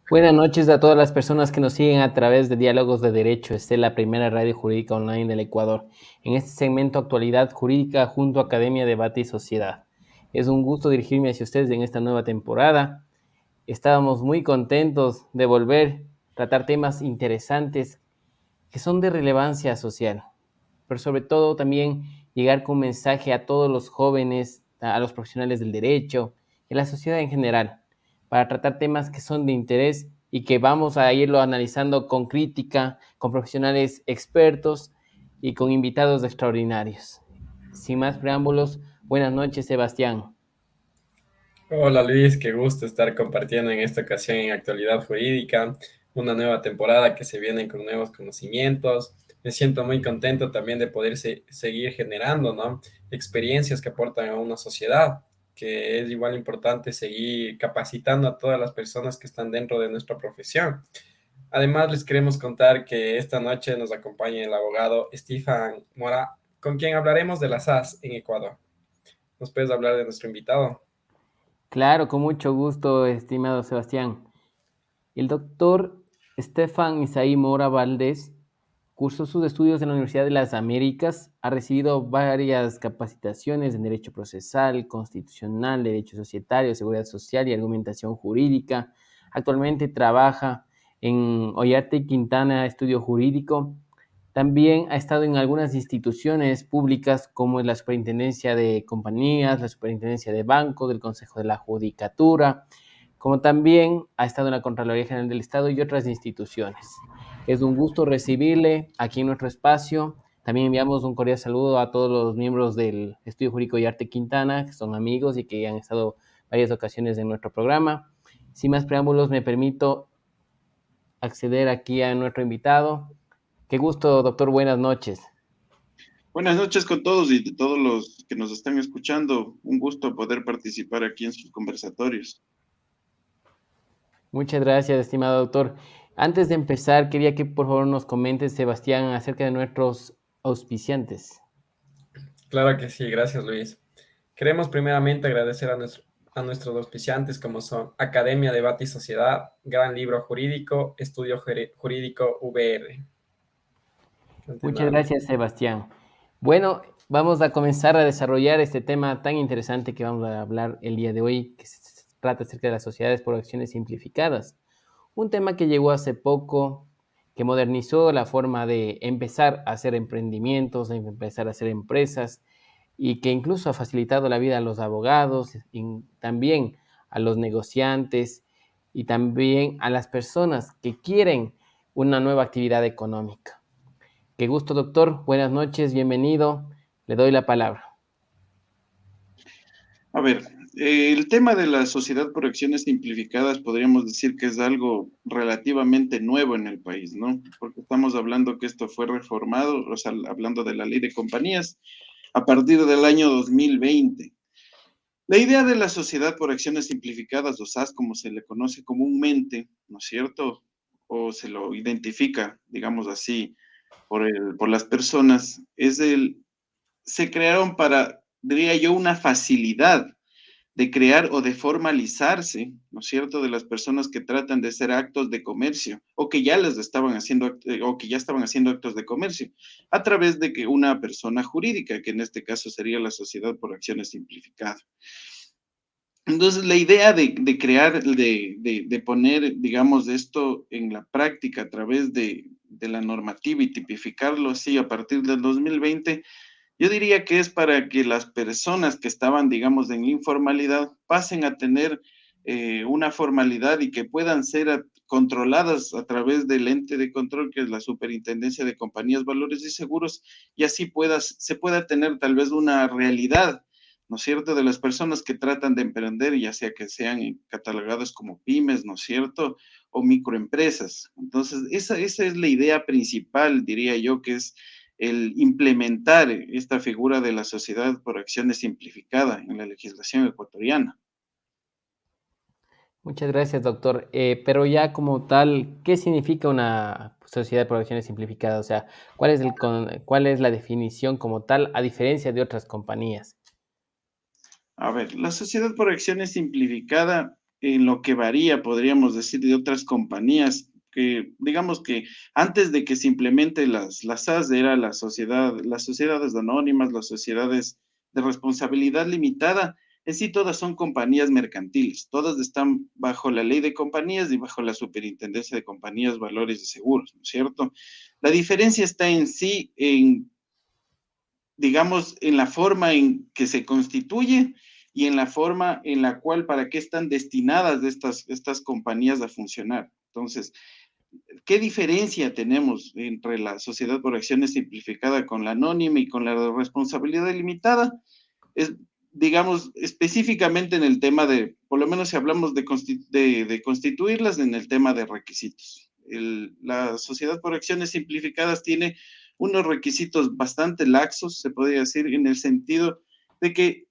Buenas noches a todas las personas que nos siguen a través de Diálogos de Derecho. Esta es la primera radio jurídica online del Ecuador. En este segmento Actualidad Jurídica junto a Academia Debate y Sociedad. Es un gusto dirigirme hacia ustedes en esta nueva temporada. Estábamos muy contentos de volver a tratar temas interesantes que son de relevancia social, pero sobre todo también llegar con un mensaje a todos los jóvenes, a los profesionales del derecho y a la sociedad en general, para tratar temas que son de interés y que vamos a irlo analizando con crítica, con profesionales expertos y con invitados extraordinarios. Sin más preámbulos, buenas noches, Sebastián. Hola Luis, qué gusto estar compartiendo en esta ocasión en Actualidad Jurídica, una nueva temporada que se viene con nuevos conocimientos. Me siento muy contento también de poder seguir generando, ¿no? Experiencias que aportan a una sociedad, que es igual importante seguir capacitando a todas las personas que están dentro de nuestra profesión. Además, les queremos contar que esta noche nos acompaña el abogado Stefan Mora, con quien hablaremos de las SAS en Ecuador. ¿Nos puedes hablar de nuestro invitado? Claro, con mucho gusto, estimado Sebastián. El doctor Stefan Isaí Mora Valdés cursó sus estudios en la Universidad de las Américas, ha recibido varias capacitaciones en Derecho Procesal, Constitucional, Derecho Societario, Seguridad Social y Argumentación Jurídica. Actualmente trabaja en Ollarte y Quintana Estudio Jurídico. También ha estado en algunas instituciones públicas como la Superintendencia de Compañías, la Superintendencia de Bancos, del Consejo de la Judicatura, como también ha estado en la Contraloría General del Estado y otras instituciones. Es un gusto recibirle aquí en nuestro espacio. También enviamos un cordial saludo a todos los miembros del Estudio Jurídico y Arte Quintana, que son amigos y que han estado varias ocasiones en nuestro programa. Sin más preámbulos, me permito acceder aquí a nuestro invitado. Qué gusto, doctor. Buenas noches. Buenas noches con todos y de todos los que nos están escuchando. Un gusto poder participar aquí en sus conversatorios. Muchas gracias, estimado doctor. Antes de empezar, quería que por favor nos comente, Sebastián, acerca de nuestros auspiciantes. Claro que sí, gracias Luis. Queremos primeramente agradecer a nuestros auspiciantes como son Academia Debate y Sociedad, Gran Libro Jurídico, Estudio Jurídico VR. Muchas Continuamos. gracias, Sebastián. Bueno, vamos a comenzar a desarrollar este tema tan interesante que vamos a hablar el día de hoy, que se trata acerca de las sociedades por acciones simplificadas. Un tema que llegó hace poco, que modernizó la forma de empezar a hacer emprendimientos, de empezar a hacer empresas, y que incluso ha facilitado la vida a los abogados y también a los negociantes y también a las personas que quieren una nueva actividad económica. Qué gusto, doctor. Buenas noches, bienvenido. Le doy la palabra. A ver, el tema de la sociedad por acciones simplificadas podríamos decir que es algo relativamente nuevo en el país, ¿no? Porque estamos hablando que esto fue reformado, o sea, hablando de la ley de compañías, a partir del año 2020. La idea de la sociedad por acciones simplificadas, o SAS, como se le conoce comúnmente, ¿no es cierto? O se lo identifica, digamos así, por las personas, se crearon para, diría yo, una facilidad de crear o de formalizarse, ¿no es cierto?, de las personas que tratan de hacer actos de comercio o que ya les estaban haciendo o que ya estaban haciendo actos de comercio a través de que una persona jurídica, que en este caso sería la sociedad por acciones simplificada. Entonces, la idea de crear, de poner, digamos, esto en la práctica a través de la normativa y tipificarlo así a partir del 2020 Yo diría que es para que las personas que estaban, digamos, en la informalidad pasen a tener una formalidad y que puedan ser controladas a través del ente de control, que es la Superintendencia de Compañías, Valores y Seguros, y así se pueda tener tal vez una realidad, ¿no es cierto?, de las personas que tratan de emprender, ya sea que sean catalogadas como pymes, ¿no es cierto?, o microempresas. Entonces, esa es la idea principal, diría yo, que es el implementar esta figura de la sociedad por acciones simplificada en la legislación ecuatoriana. Muchas gracias, doctor. Pero ya como tal, ¿qué significa una sociedad por acciones simplificada? O sea, ¿cuál es la definición como tal, a diferencia de otras compañías? A ver, la sociedad por acciones simplificada, en lo que varía, podríamos decir, de otras compañías, que digamos que antes de que se implemente las SAS, era las sociedades anónimas, las sociedades de responsabilidad limitada, en sí todas son compañías mercantiles, todas están bajo la ley de compañías y bajo la superintendencia de compañías, valores y seguros, ¿no es cierto? La diferencia está en sí en, digamos, en la forma en que se constituye y en la forma en la cual, para qué están destinadas estas compañías a funcionar. Entonces, ¿qué diferencia tenemos entre la sociedad por acciones simplificada con la anónima y con la responsabilidad limitada? Es, digamos, específicamente en el tema de, por lo menos si hablamos de constituirlas, en el tema de requisitos. La sociedad por acciones simplificadas tiene unos requisitos bastante laxos, se podría decir, en el sentido de que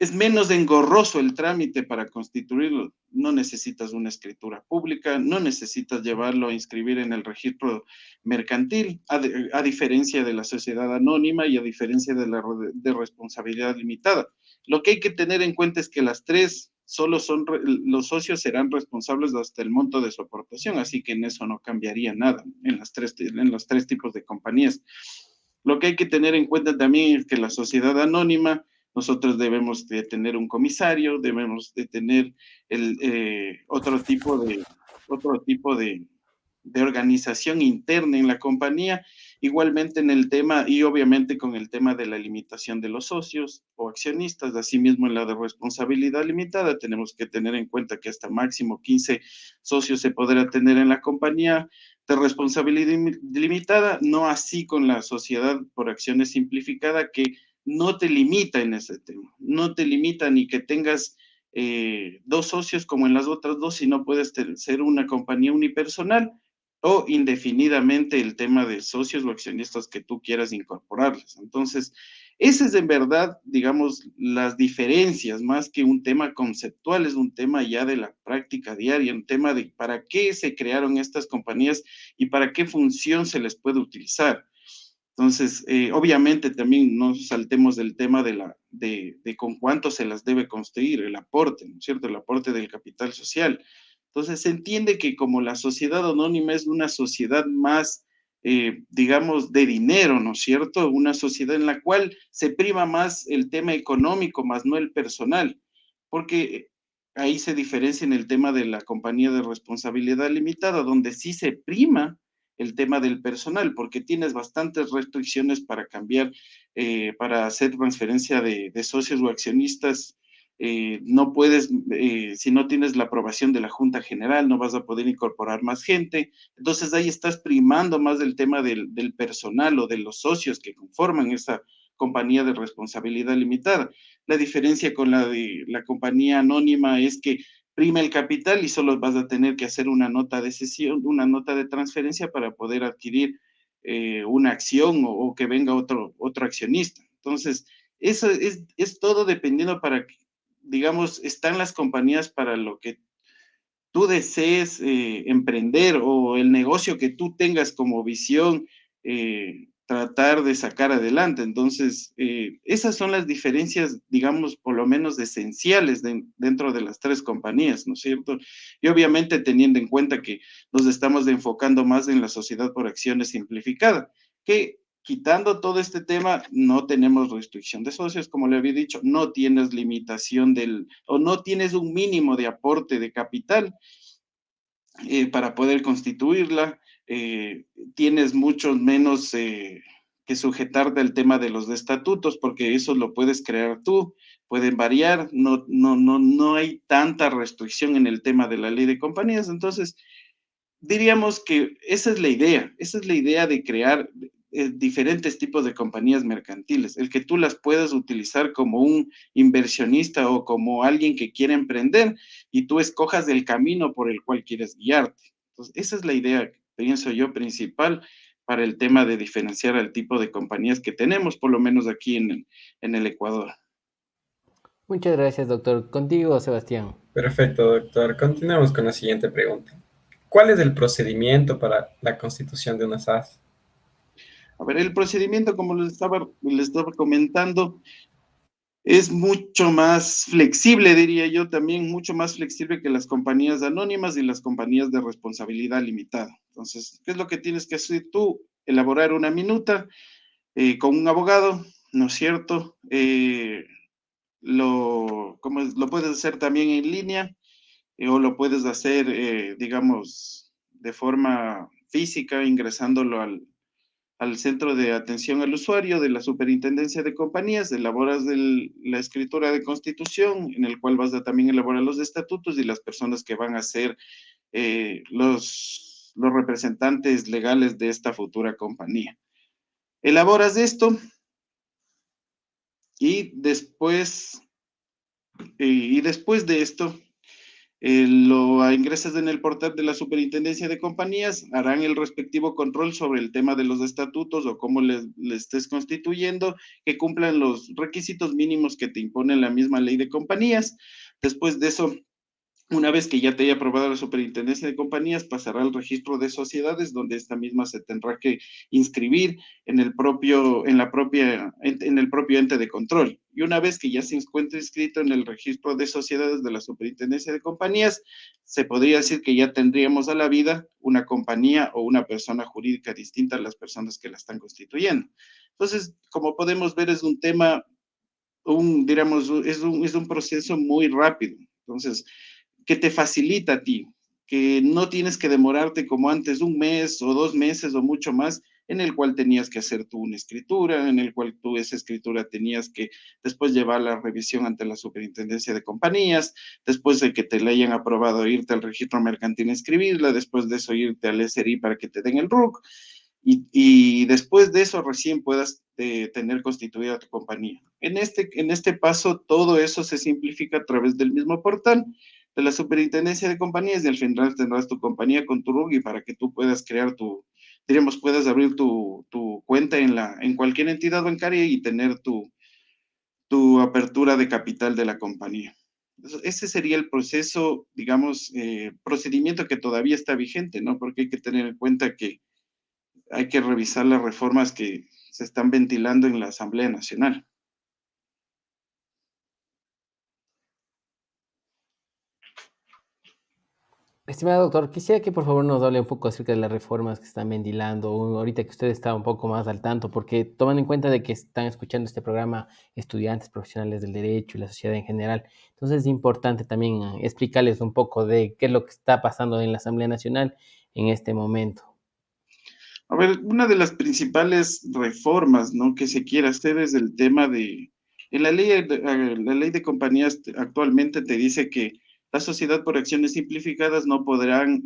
es menos engorroso el trámite para constituirlo. No necesitas una escritura pública, no necesitas llevarlo a inscribir en el registro mercantil, a diferencia de la sociedad anónima y a diferencia de la de responsabilidad limitada. Lo que hay que tener en cuenta es que las tres solo son, los socios serán responsables hasta el monto de su aportación, así que en eso no cambiaría nada en los tres tipos de compañías. Lo que hay que tener en cuenta también es que la sociedad anónima, nosotros debemos de tener un comisario, debemos de tener otro tipo de organización interna en la compañía, igualmente en el tema y obviamente con el tema de la limitación de los socios o accionistas, asimismo en la de responsabilidad limitada, tenemos que tener en cuenta que hasta máximo 15 socios se podrá tener en la compañía de responsabilidad limitada, no así con la sociedad por acciones simplificada, que no te limita en ese tema, no te limita ni que tengas dos socios como en las otras dos, sino puedes ser una compañía unipersonal o indefinidamente el tema de socios o accionistas que tú quieras incorporarles. Entonces, ese es en verdad, digamos, las diferencias, más que un tema conceptual, es un tema ya de la práctica diaria, un tema de para qué se crearon estas compañías y para qué función se les puede utilizar. Entonces, obviamente también no saltemos del tema de con cuánto se las debe construir, el aporte, ¿no es cierto? El aporte del capital social. Entonces, se entiende que como la sociedad anónima es una sociedad más, digamos, de dinero, ¿no es cierto? Una sociedad en la cual se prima más el tema económico, más no el personal, porque ahí se diferencia en el tema de la compañía de responsabilidad limitada, donde sí se prima el tema del personal, porque tienes bastantes restricciones para cambiar, para hacer transferencia de socios o accionistas. No puedes, si no tienes la aprobación de la Junta General, no vas a poder incorporar más gente. Entonces ahí estás primando más del tema del personal o de los socios que conforman esa compañía de responsabilidad limitada. La diferencia con la de la compañía anónima es que prima el capital y solo vas a tener que hacer una nota de cesión, una nota de transferencia para poder adquirir una acción o que venga otro accionista. Entonces, eso es todo dependiendo para, digamos, están las compañías para lo que tú desees emprender o el negocio que tú tengas como visión, tratar de sacar adelante. Entonces, esas son las diferencias, digamos, por lo menos esenciales dentro de las tres compañías, ¿no es cierto? Y obviamente teniendo en cuenta que nos estamos enfocando más en la sociedad por acciones simplificada, que quitando todo este tema, no tenemos restricción de socios, como le había dicho, no tienes limitación o no tienes un mínimo de aporte de capital para poder constituirla, tienes muchos menos que sujetarte al tema de los estatutos, porque eso lo puedes crear tú, pueden variar, no hay tanta restricción en el tema de la ley de compañías. Entonces, diríamos que esa es la idea de crear diferentes tipos de compañías mercantiles, el que tú las puedas utilizar como un inversionista o como alguien que quiere emprender y tú escojas el camino por el cual quieres guiarte. Entonces, esa es la idea, pienso yo, principal para el tema de diferenciar el tipo de compañías que tenemos, por lo menos aquí en el Ecuador. Muchas gracias, doctor. Contigo, Sebastián. Perfecto, doctor. Continuemos con la siguiente pregunta. ¿Cuál es el procedimiento para la constitución de una SAS? A ver, el procedimiento, como les estaba comentando, es mucho más flexible, diría yo también, mucho más flexible que las compañías anónimas y las compañías de responsabilidad limitada. Entonces, ¿qué es lo que tienes que hacer tú? Elaborar una minuta con un abogado, ¿no es cierto? Lo puedes hacer también en línea o lo puedes hacer, digamos, de forma física, ingresándolo al centro de atención al usuario de la Superintendencia de Compañías, elaboras la escritura de constitución, en el cual vas a también elaborar los estatutos y las personas que van a ser los representantes legales de esta futura compañía. Elaboras esto y después de esto lo ingresas en el portal de la Superintendencia de Compañías, harán el respectivo control sobre el tema de los estatutos o cómo les estés constituyendo, que cumplan los requisitos mínimos que te impone la misma ley de compañías. Después de eso, una vez que ya te haya aprobado la Superintendencia de Compañías, pasará al registro de sociedades, donde esta misma se tendrá que inscribir en el propio ente de control. Y una vez que ya se encuentre inscrito en el registro de sociedades de la Superintendencia de Compañías, se podría decir que ya tendríamos a la vida una compañía o una persona jurídica distinta a las personas que la están constituyendo. Entonces, como podemos ver, es un tema, diríamos, es un proceso muy rápido. Entonces, que te facilita a ti, que no tienes que demorarte como antes un mes o 2 meses o mucho más, en el cual tenías que hacer tú una escritura, en el cual tú esa escritura tenías que después llevar la revisión ante la Superintendencia de Compañías, después de que te la hayan aprobado irte al registro mercantil a inscribirla, después de eso irte al SRI para que te den el RUC, y después de eso recién puedas tener constituida tu compañía. En este paso, todo eso se simplifica a través del mismo portal de la Superintendencia de Compañías y al final tendrás tu compañía con tu RUGI para que tú puedas crear diríamos, puedas abrir tu cuenta en cualquier entidad bancaria y tener tu apertura de capital de la compañía. Ese sería el proceso, digamos, procedimiento que todavía está vigente, ¿no? Porque hay que tener en cuenta que hay que revisar las reformas que se están ventilando en la Asamblea Nacional. Estimado doctor, quisiera que por favor nos hable un poco acerca de las reformas que están ventilando, ahorita que usted está un poco más al tanto, porque tomando en cuenta de que están escuchando este programa estudiantes, profesionales del derecho y la sociedad en general, entonces es importante también explicarles un poco de qué es lo que está pasando en la Asamblea Nacional en este momento. A ver, una de las principales reformas, ¿no?, que se quiere hacer es el tema en la ley de compañías actualmente te dice que la sociedad por acciones simplificadas no podrán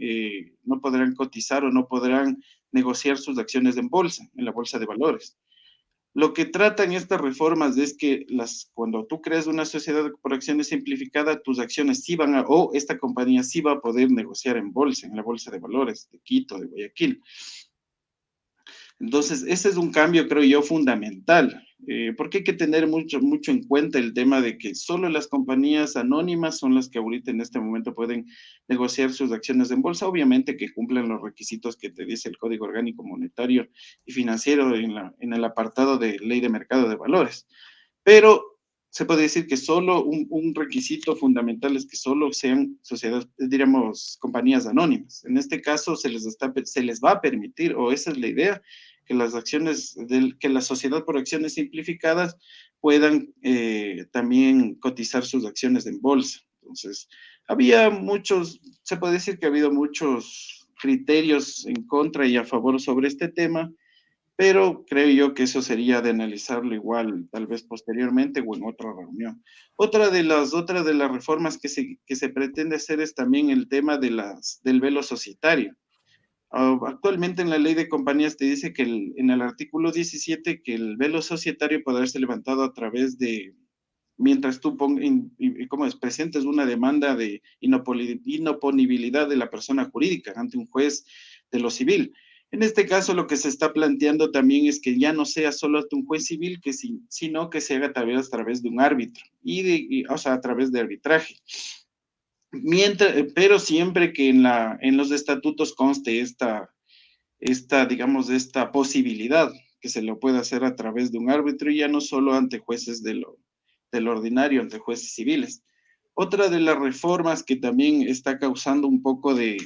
cotizar o no podrán negociar sus acciones en bolsa, en la bolsa de valores. Lo que tratan estas reformas es que cuando tú creas una sociedad por acciones simplificada, tus acciones sí o esta compañía sí va a poder negociar en bolsa, en la bolsa de valores de Quito, de Guayaquil. Entonces, ese es un cambio, creo yo, fundamental, porque hay que tener mucho, mucho en cuenta el tema de que solo las compañías anónimas son las que ahorita en este momento pueden negociar sus acciones en bolsa, obviamente que cumplen los requisitos que te dice el Código Orgánico Monetario y Financiero en el apartado de Ley de Mercado de Valores. Pero se puede decir que solo un requisito fundamental es que solo sean sociedades, diríamos, compañías anónimas. En este caso se les va a permitir, o esa es la idea, que las acciones, que la sociedad por acciones simplificadas puedan también cotizar sus acciones en bolsa. Entonces, se puede decir que ha habido muchos criterios en contra y a favor sobre este tema, pero creo yo que eso sería de analizarlo igual, tal vez posteriormente o en otra reunión. Otra de las reformas que se pretende hacer es también el tema de del velo societario. Actualmente en la ley de compañías te dice que en el artículo 17 que el velo societario podrá ser levantado a través de, mientras tú ¿cómo es? Presentes una demanda de inoponibilidad de la persona jurídica ante un juez de lo civil. En este caso, lo que se está planteando también es que ya no sea solo un juez civil, sino que se haga a través de un árbitro, o sea, a través de arbitraje. Pero siempre que en los estatutos conste digamos, esta posibilidad que se lo puede hacer a través de un árbitro y ya no solo ante jueces del ordinario, ante jueces civiles. Otra de las reformas que también está causando un poco de,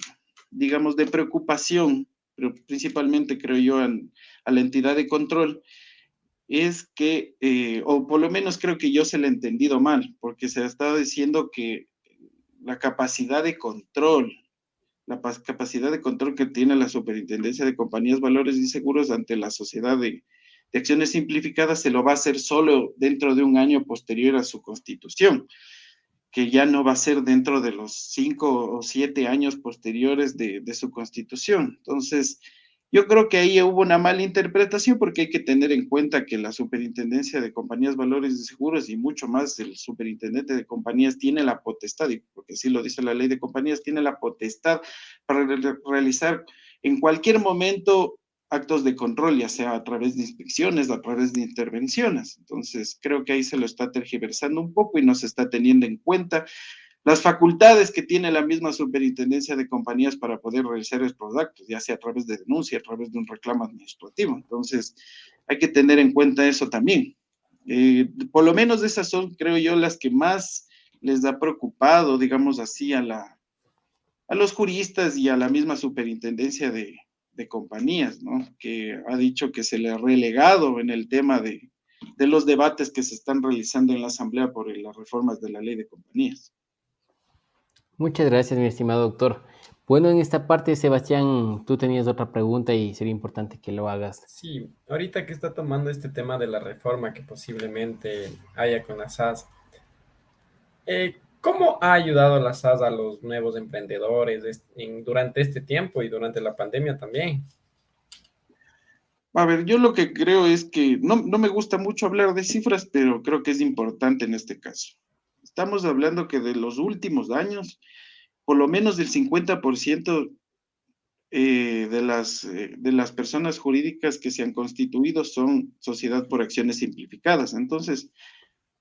digamos, de preocupación, pero principalmente creo yo a la entidad de control, es que, o por lo menos creo que yo se lo he entendido mal, porque se ha estado diciendo que la capacidad de control capacidad de control que tiene la Superintendencia de Compañías, Valores y Seguros ante la sociedad de acciones simplificadas se lo va a hacer solo dentro de un año posterior a su constitución, que ya no va a ser dentro de los 5 o 7 años posteriores de su constitución. Entonces, yo creo que ahí hubo una mala interpretación porque hay que tener en cuenta que la Superintendencia de Compañías, Valores y Seguros y mucho más el Superintendente de Compañías tiene la potestad, porque así lo dice la ley de compañías, tiene la potestad para realizar en cualquier momento actos de control, ya sea a través de inspecciones, a través de intervenciones. Entonces, creo que ahí se lo está tergiversando un poco y no se está teniendo en cuenta las facultades que tiene la misma superintendencia de compañías para poder realizar estos actos, ya sea a través de denuncia, a través de un reclamo administrativo. Entonces, hay que tener en cuenta eso también. Por lo menos esas son, creo yo, las que más les ha preocupado, digamos así, a los juristas y a la misma superintendencia de compañías, ¿no? Que ha dicho que se le ha relegado en el tema de los debates que se están realizando en la Asamblea por las reformas de la ley de compañías. Muchas gracias, mi estimado doctor. Bueno, en esta parte, Sebastián, tú tenías otra pregunta y sería importante que lo hagas. Sí, ahorita que está tomando este tema de la reforma que posiblemente haya con la SAS, ¿cómo ha ayudado la SAS a los nuevos emprendedores durante este tiempo y durante la pandemia también? A ver, yo lo que creo es que no me gusta mucho hablar de cifras, pero creo que es importante en este caso. Estamos hablando que de los últimos años, por lo menos del 50% de las personas jurídicas que se han constituido son sociedad por acciones simplificadas. Entonces,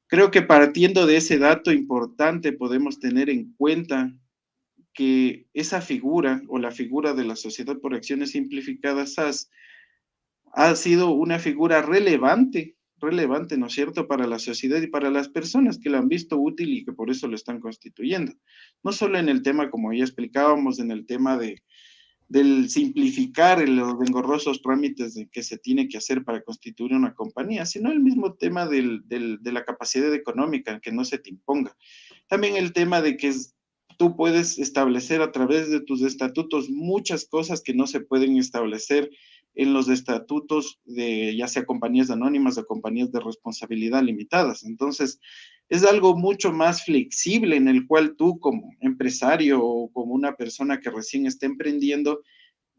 creo que partiendo de ese dato importante podemos tener en cuenta que esa figura o la figura de la sociedad por acciones simplificadas SAS ha sido una figura relevante, ¿no es cierto?, para la sociedad y para las personas que la han visto útil y que por eso lo están constituyendo. No solo en el tema, como ya explicábamos, en el tema del simplificar los engorrosos trámites que se tiene que hacer para constituir una compañía, sino el mismo tema de la capacidad económica, que no se te imponga. También el tema de que tú puedes establecer a través de tus estatutos muchas cosas que no se pueden establecer en los estatutos de ya sea compañías anónimas o compañías de responsabilidad limitadas. Entonces, es algo mucho más flexible en el cual tú como empresario o como una persona que recién está emprendiendo,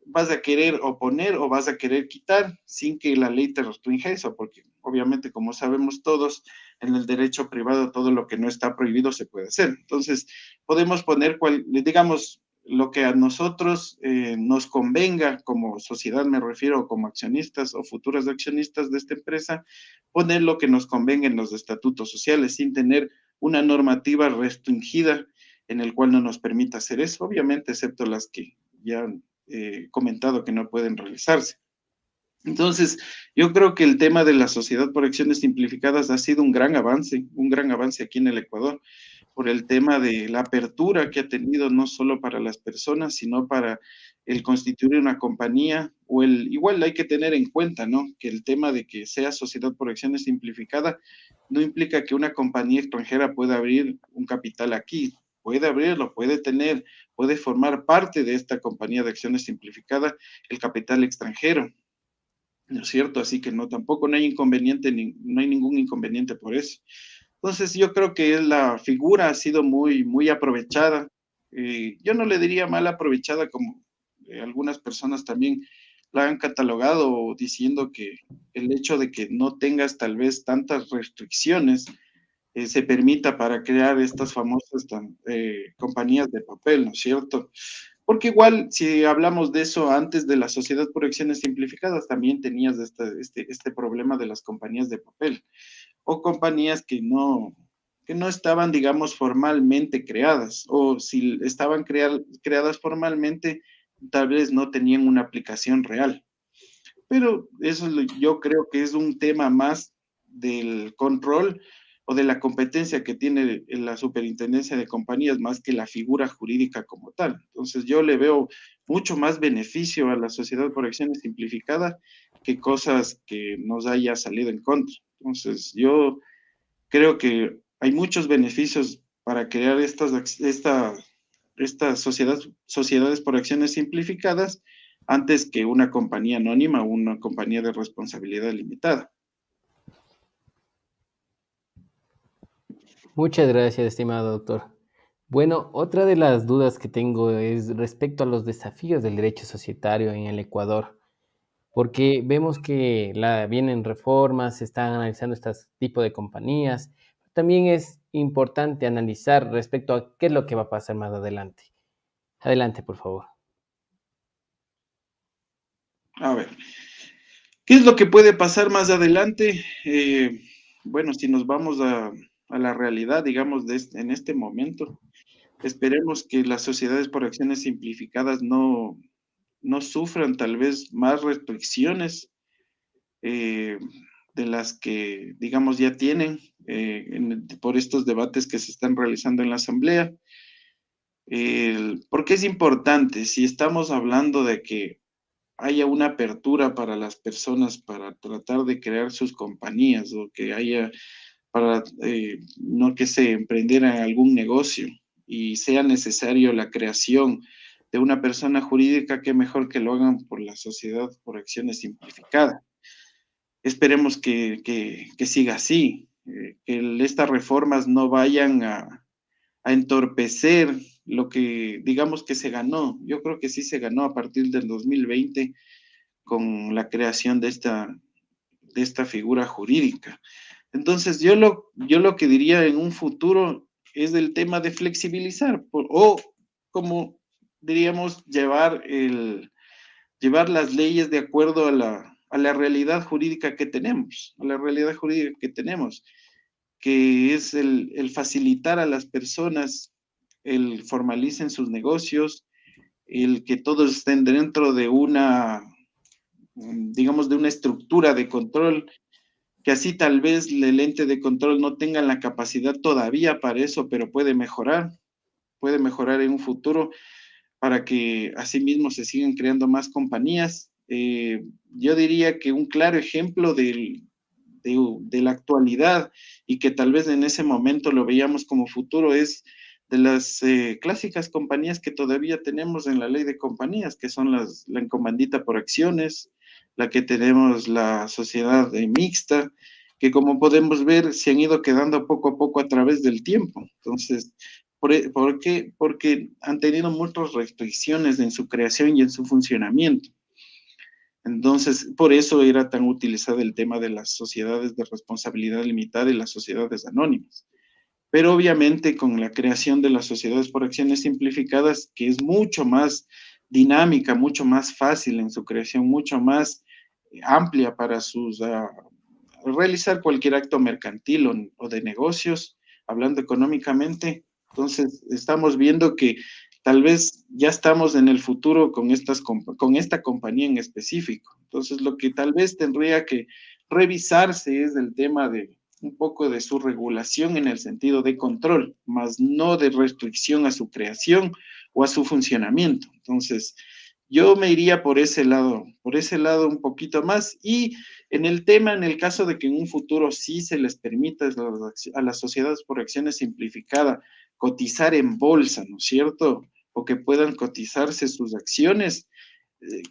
vas a querer oponer o vas a querer quitar sin que la ley te restrinja eso, porque obviamente, como sabemos todos, en el derecho privado todo lo que no está prohibido se puede hacer. Entonces, podemos poner, digamos, lo que a nosotros nos convenga como sociedad, me refiero, como accionistas o futuros accionistas de esta empresa, poner lo que nos convenga en los estatutos sociales sin tener una normativa restringida en el cual no nos permita hacer eso, obviamente, excepto las que ya comentado que no pueden realizarse. Entonces, yo creo que el tema de la sociedad por acciones simplificadas ha sido un gran avance aquí en el Ecuador, por el tema de la apertura que ha tenido no solo para las personas, sino para el constituir una compañía, igual hay que tener en cuenta, ¿no? Que el tema de que sea sociedad por acciones simplificada no implica que una compañía extranjera pueda abrir un capital aquí, puede abrirlo, puede formar parte de esta compañía de acciones simplificada el capital extranjero. ¿no es cierto? Así que no, tampoco no hay inconveniente, no hay ningún inconveniente por eso. Entonces yo creo que la figura ha sido muy, muy aprovechada. Yo no le diría mal aprovechada como algunas personas también la han catalogado diciendo que el hecho de que no tengas tal vez tantas restricciones se permita para crear estas famosas compañías de papel, ¿no es cierto? Porque igual, si hablamos de eso antes de la sociedad por acciones simplificadas, también tenías este problema de las compañías de papel o compañías que no estaban, digamos, formalmente creadas, o si estaban creadas formalmente, tal vez no tenían una aplicación real. Pero eso yo creo que es un tema más del control o de la competencia que tiene la superintendencia de compañías más que la figura jurídica como tal. Entonces yo le veo mucho más beneficio a la sociedad por acciones simplificada que cosas que nos haya salido en contra. Entonces yo creo que hay muchos beneficios para crear estas sociedades por acciones simplificadas antes que una compañía anónima o una compañía de responsabilidad limitada. Muchas gracias, estimado doctor. Bueno, otra de las dudas que tengo es respecto a los desafíos del derecho societario en el Ecuador, porque vemos que vienen reformas, se están analizando este tipo de compañías. También es importante analizar respecto a qué es lo que va a pasar más adelante. Adelante, por favor. A ver, ¿qué es lo que puede pasar más adelante? Bueno, si nos vamos a la realidad, digamos, en este momento, esperemos que las sociedades por acciones simplificadas no sufran tal vez más restricciones eh, de las que, digamos, ya tienen por estos debates que se están realizando en la Asamblea. ¿Por qué es importante? Si estamos hablando de que haya una apertura para las personas para tratar de crear sus compañías o que haya para, no que se emprendiera algún negocio y sea necesario la creación de una persona jurídica, qué mejor que lo hagan por la sociedad por acciones simplificadas. Esperemos que siga así, que estas reformas no vayan a entorpecer lo que digamos que se ganó. Yo creo que sí se ganó a partir del 2020 con la creación de esta figura jurídica. Entonces, yo lo que diría en un futuro es del tema de flexibilizar o como diríamos, llevar las leyes de acuerdo a la realidad jurídica que tenemos, a la realidad jurídica que tenemos, que es el facilitar a las personas el formalicen sus negocios, el que todos estén dentro de digamos, de una estructura de control, que así tal vez el ente de control no tenga la capacidad todavía para eso, pero puede mejorar en un futuro para que asimismo se sigan creando más compañías. Yo diría que un claro ejemplo de la actualidad y que tal vez en ese momento lo veíamos como futuro es de las clásicas compañías que todavía tenemos en la ley de compañías, que son la encomendita por acciones, la que tenemos la sociedad mixta, que como podemos ver se han ido quedando poco a poco a través del tiempo. Entonces, ¿por qué? Porque han tenido muchas restricciones en su creación y en su funcionamiento. Entonces, por eso era tan utilizado el tema de las sociedades de responsabilidad limitada y las sociedades anónimas. Pero obviamente con la creación de las sociedades por acciones simplificadas, que es mucho más dinámica, mucho más fácil en su creación, mucho más amplia para realizar cualquier acto mercantil o de negocios, hablando económicamente. Entonces, estamos viendo que tal vez ya estamos en el futuro con esta compañía en específico. Entonces, lo que tal vez tendría que revisarse es el tema de un poco de su regulación en el sentido de control, más no de restricción a su creación o a su funcionamiento. Entonces, yo me iría por ese lado un poquito más y en el tema, en el caso de que en un futuro sí se les permita a las sociedades por acciones simplificadas cotizar en bolsa, ¿no es cierto? O que puedan cotizarse sus acciones.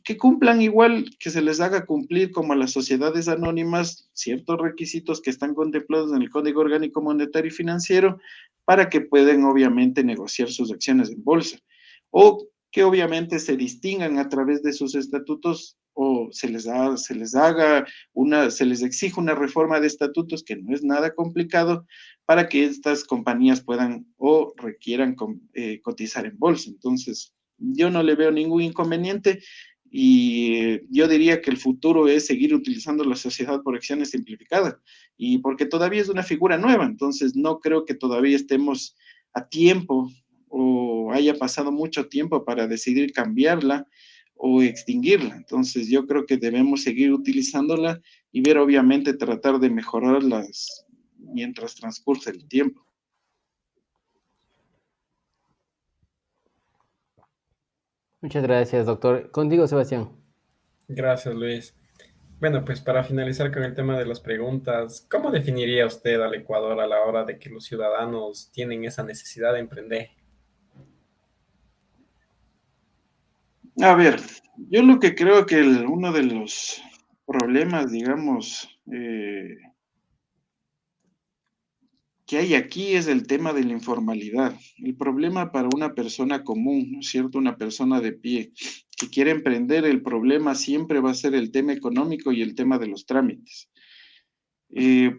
que cumplan igual, que se les haga cumplir como a las sociedades anónimas ciertos requisitos que están contemplados en el Código Orgánico Monetario y Financiero para que puedan obviamente negociar sus acciones en bolsa o que obviamente se distingan a través de sus estatutos o se les exija una reforma de estatutos que no es nada complicado para que estas compañías puedan o requieran cotizar en bolsa. Entonces, yo no le veo ningún inconveniente y yo diría que el futuro es seguir utilizando la sociedad por acciones simplificada y porque todavía es una figura nueva, entonces no creo que todavía estemos a tiempo o haya pasado mucho tiempo para decidir cambiarla o extinguirla. Entonces yo creo que debemos seguir utilizándola y ver obviamente tratar de mejorarlas mientras transcurre el tiempo. Muchas gracias, doctor. Contigo, Sebastián. Gracias, Luis. Bueno, pues para finalizar con el tema de las preguntas, ¿cómo definiría usted al Ecuador a la hora de que los ciudadanos tienen esa necesidad de emprender? A ver, yo lo que creo que uno de los problemas, digamos, que hay aquí es el tema de la informalidad. El problema para una persona común, ¿no es cierto? Una persona de pie que quiere emprender, el problema siempre va a ser el tema económico y el tema de los trámites.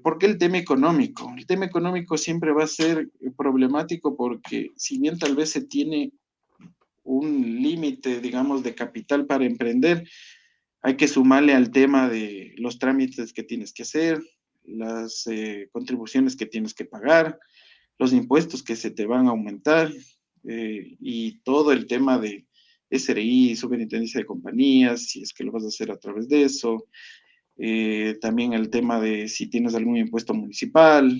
¿Por qué el tema económico? El tema económico siempre va a ser problemático porque si bien tal vez se tiene un límite, digamos, de capital para emprender, hay que sumarle al tema de los trámites que tienes que hacer, las contribuciones que tienes que pagar, los impuestos que se te van a aumentar y todo el tema de SRI, Superintendencia de Compañías, si es que lo vas a hacer a través de eso, también el tema de si tienes algún impuesto municipal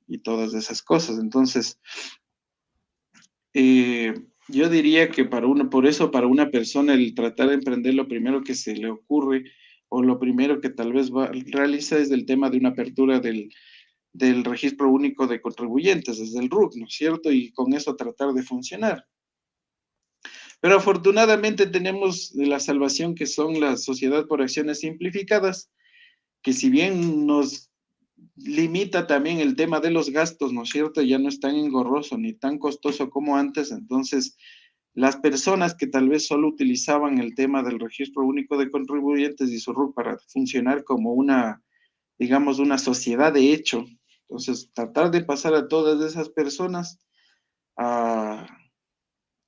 y todas esas cosas. Entonces, eh, yo diría que por eso para una persona el tratar de emprender lo primero que se le ocurre o lo primero que tal vez realiza es el tema de una apertura del registro único de contribuyentes, desde el RUC, ¿no es cierto? Y con eso tratar de funcionar. Pero afortunadamente tenemos la salvación que son la sociedad por acciones simplificadas, que si bien nos limita también el tema de los gastos, ¿no es cierto? Ya no es tan engorroso ni tan costoso como antes, entonces las personas que tal vez solo utilizaban el tema del registro único de contribuyentes y su RUC para funcionar como una, digamos, una sociedad de hecho, entonces tratar de pasar a todas esas personas a,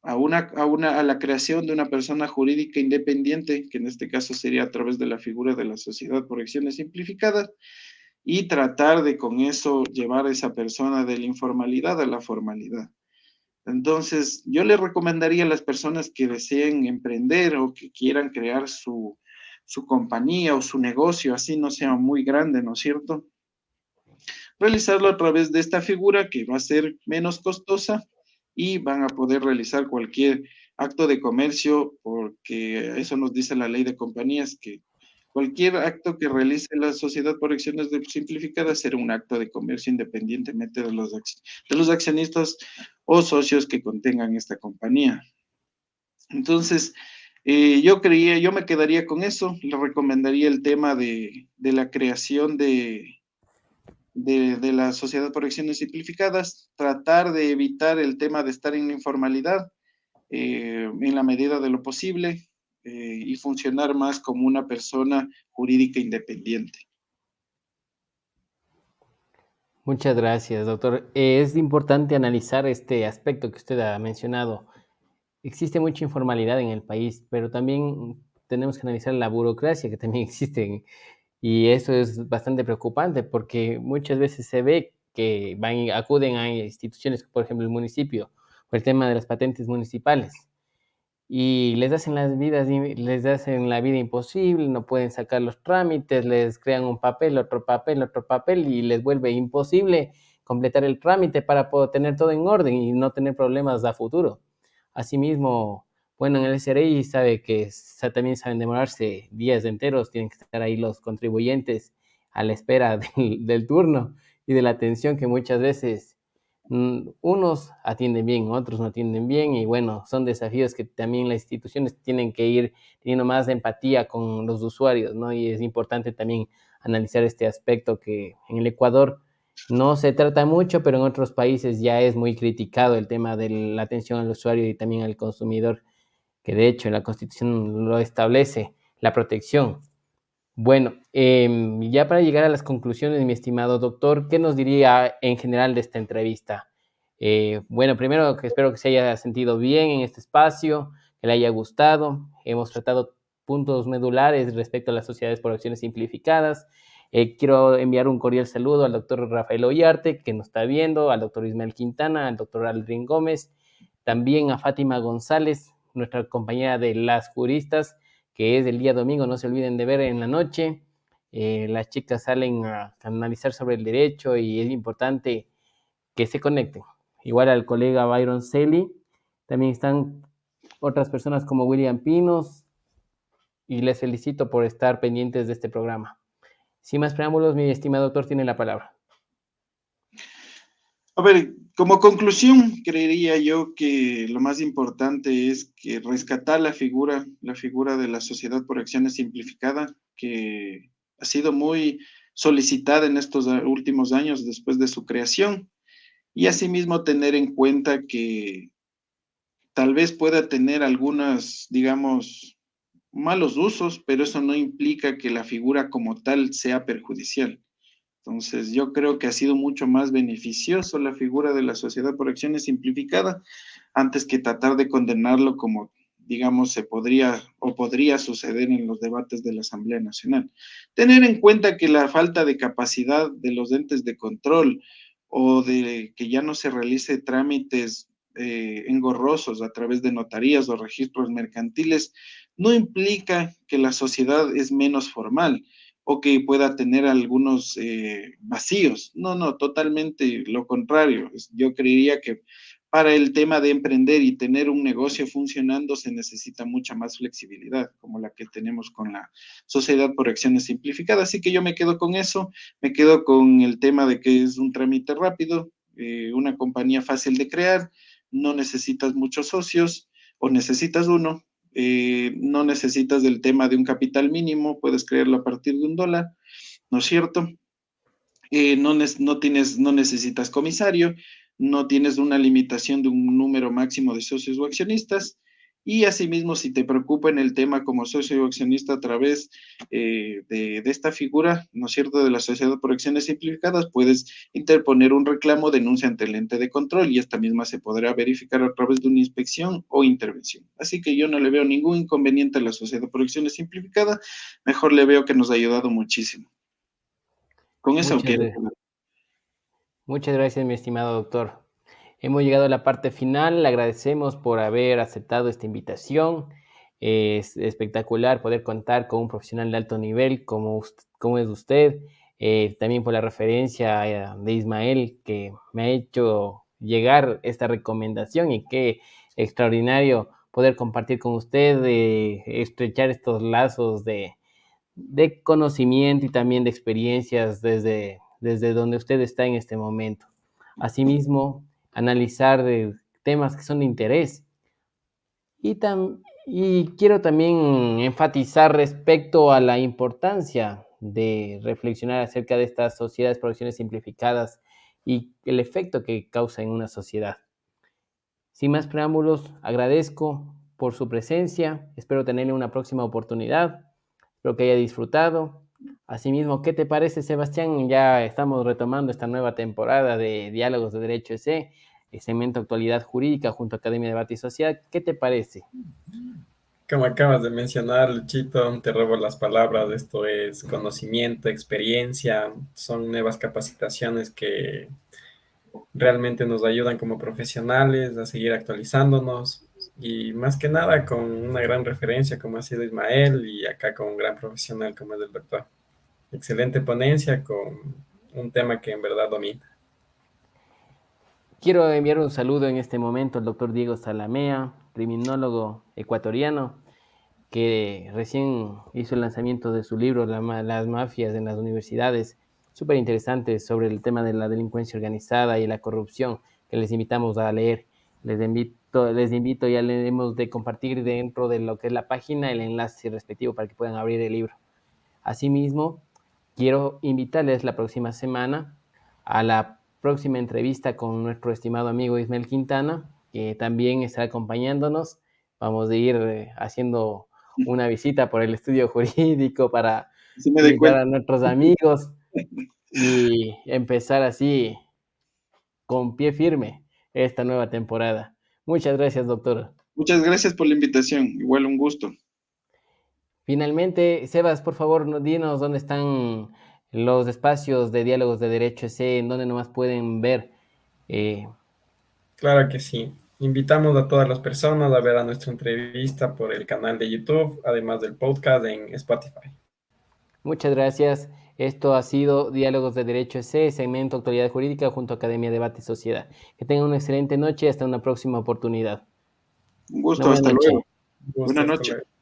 a la creación de una persona jurídica independiente, que en este caso sería a través de la figura de la sociedad por acciones simplificadas, y tratar de con eso llevar a esa persona de la informalidad a la formalidad. Entonces, yo le recomendaría a las personas que deseen emprender o que quieran crear su compañía o su negocio, así no sea muy grande, ¿no es cierto? Realizarlo a través de esta figura que va a ser menos costosa y van a poder realizar cualquier acto de comercio, porque eso nos dice la ley de compañías, que cualquier acto que realice la sociedad por acciones simplificadas será un acto de comercio independientemente de los accionistas o socios que contengan esta compañía. Entonces, yo me quedaría con eso, le recomendaría el tema de la creación de la sociedad por acciones simplificadas, tratar de evitar el tema de estar en la informalidad en la medida de lo posible y funcionar más como una persona jurídica independiente. Muchas gracias, doctor. Es importante analizar este aspecto que usted ha mencionado. Existe mucha informalidad en el país, pero también tenemos que analizar la burocracia que también existe. Y eso es bastante preocupante porque muchas veces se ve que acuden a instituciones, por ejemplo, el municipio, por el tema de las patentes municipales y les hacen la vida imposible, no pueden sacar los trámites, les crean un papel, otro papel y les vuelve imposible completar el trámite para poder tener todo en orden y no tener problemas a futuro. Asimismo, bueno, en el SRI sabe que también saben demorarse días enteros, tienen que estar ahí los contribuyentes a la espera del turno y de la atención que muchas veces Unos atienden bien, otros no atienden bien, y bueno, son desafíos que también las instituciones tienen que ir teniendo más empatía con los usuarios, ¿no? Y es importante también analizar este aspecto que en el Ecuador no se trata mucho, pero en otros países ya es muy criticado el tema de la atención al usuario y también al consumidor, que de hecho la Constitución lo establece, la protección. Bueno, ya para llegar a las conclusiones, mi estimado doctor, ¿qué nos diría en general de esta entrevista? Bueno, primero que espero que se haya sentido bien en este espacio, que le haya gustado. Hemos tratado puntos medulares respecto a las sociedades por acciones simplificadas. Quiero enviar un cordial saludo al doctor Rafael Ollarte, que nos está viendo, al doctor Ismael Quintana, al doctor Aldrin Gómez, también a Fátima González, nuestra compañera de las juristas, que es el día domingo, no se olviden de ver en la noche. Las chicas salen a analizar sobre el derecho y es importante que se conecten. Igual al colega Byron Selly, también están otras personas como William Pinos y les felicito por estar pendientes de este programa. Sin más preámbulos, mi estimado doctor tiene la palabra. A ver, como conclusión, creería yo que lo más importante es que rescatar la figura de la sociedad por acciones simplificada, que ha sido muy solicitada en estos últimos años después de su creación, y asimismo tener en cuenta que tal vez pueda tener algunas, digamos, malos usos, pero eso no implica que la figura como tal sea perjudicial. Entonces, yo creo que ha sido mucho más beneficioso la figura de la sociedad por acciones simplificada antes que tratar de condenarlo como, digamos, se podría o podría suceder en los debates de la Asamblea Nacional. Tener en cuenta que la falta de capacidad de los entes de control o de que ya no se realice trámites engorrosos a través de notarías o registros mercantiles no implica que la sociedad es menos formal o que pueda tener algunos vacíos. No, no, totalmente lo contrario. Yo creería que para el tema de emprender y tener un negocio funcionando se necesita mucha más flexibilidad, como la que tenemos con la sociedad por acciones simplificadas. Así que yo me quedo con eso, me quedo con el tema de que es un trámite rápido, una compañía fácil de crear, no necesitas muchos socios o necesitas uno, no necesitas del tema de un capital mínimo, puedes crearlo a partir de $1, ¿no es cierto? No necesitas comisario, no tienes una limitación de un número máximo de socios o accionistas, y asimismo, si te preocupa en el tema como socio o accionista a través de esta figura, ¿no es cierto?, de la sociedad por acciones simplificadas, puedes interponer un reclamo, denuncia ante el ente de control, y esta misma se podrá verificar a través de una inspección o intervención. Así que yo no le veo ningún inconveniente a la sociedad por acciones simplificada, mejor le veo que nos ha ayudado muchísimo. Con eso Muchas, quiero. muchas gracias, mi estimado doctor. Hemos llegado a la parte final. Le agradecemos por haber aceptado esta invitación. Es espectacular poder contar con un profesional de alto nivel como es usted. También por la referencia de Ismael, que me ha hecho llegar esta recomendación, y qué extraordinario poder compartir con usted, estrechar estos lazos de conocimiento y también de experiencias desde donde usted está en este momento. Asimismo, analizar temas que son de interés. Y quiero también enfatizar respecto a la importancia de reflexionar acerca de estas sociedades por acciones simplificadas y el efecto que causa en una sociedad. Sin más preámbulos, agradezco por su presencia. Espero tenerle una próxima oportunidad. Espero que haya disfrutado. Asimismo, ¿qué te parece, Sebastián? Ya estamos retomando esta nueva temporada de Diálogos de Derecho EC, el segmento Actualidad Jurídica junto a Academia de Debate y Sociedad. ¿Qué te parece? Como acabas de mencionar, Luchito, te robo las palabras. Esto es conocimiento, experiencia, son nuevas capacitaciones que realmente nos ayudan como profesionales a seguir actualizándonos y más que nada con una gran referencia como ha sido Ismael y acá con un gran profesional como es el doctor. Excelente ponencia con un tema que en verdad domina. Quiero enviar un saludo en este momento al doctor Diego Salamea, criminólogo ecuatoriano, que recién hizo el lanzamiento de su libro Las mafias en las universidades, súper interesante sobre el tema de la delincuencia organizada y la corrupción. que les invitamos a leer. Les invito, ya le hemos de compartir dentro de lo que es la página el enlace respectivo para que puedan abrir el libro. Asimismo, quiero invitarles la próxima semana a la próxima entrevista con nuestro estimado amigo Ismael Quintana, que también estará acompañándonos. Vamos a ir haciendo una visita por el estudio jurídico para Sí me doy invitar cuenta. a nuestros amigos y empezar así con pie firme esta nueva temporada. Muchas gracias, doctor. Muchas gracias por la invitación. Igual un gusto. Finalmente, Sebas, por favor, dinos dónde están los espacios de diálogos de Derecho EC, en donde nomás pueden ver. Claro que sí. Invitamos a todas las personas a ver a nuestra entrevista por el canal de YouTube, además del podcast en Spotify. Muchas gracias. Esto ha sido Diálogos de Derecho EC, segmento Actualidad Jurídica junto a Academia Debate y Sociedad. Que tengan una excelente noche y hasta una próxima oportunidad. Un Una gusto. buena Hasta noche. luego. Un gusto, Buenas hasta noches. luego.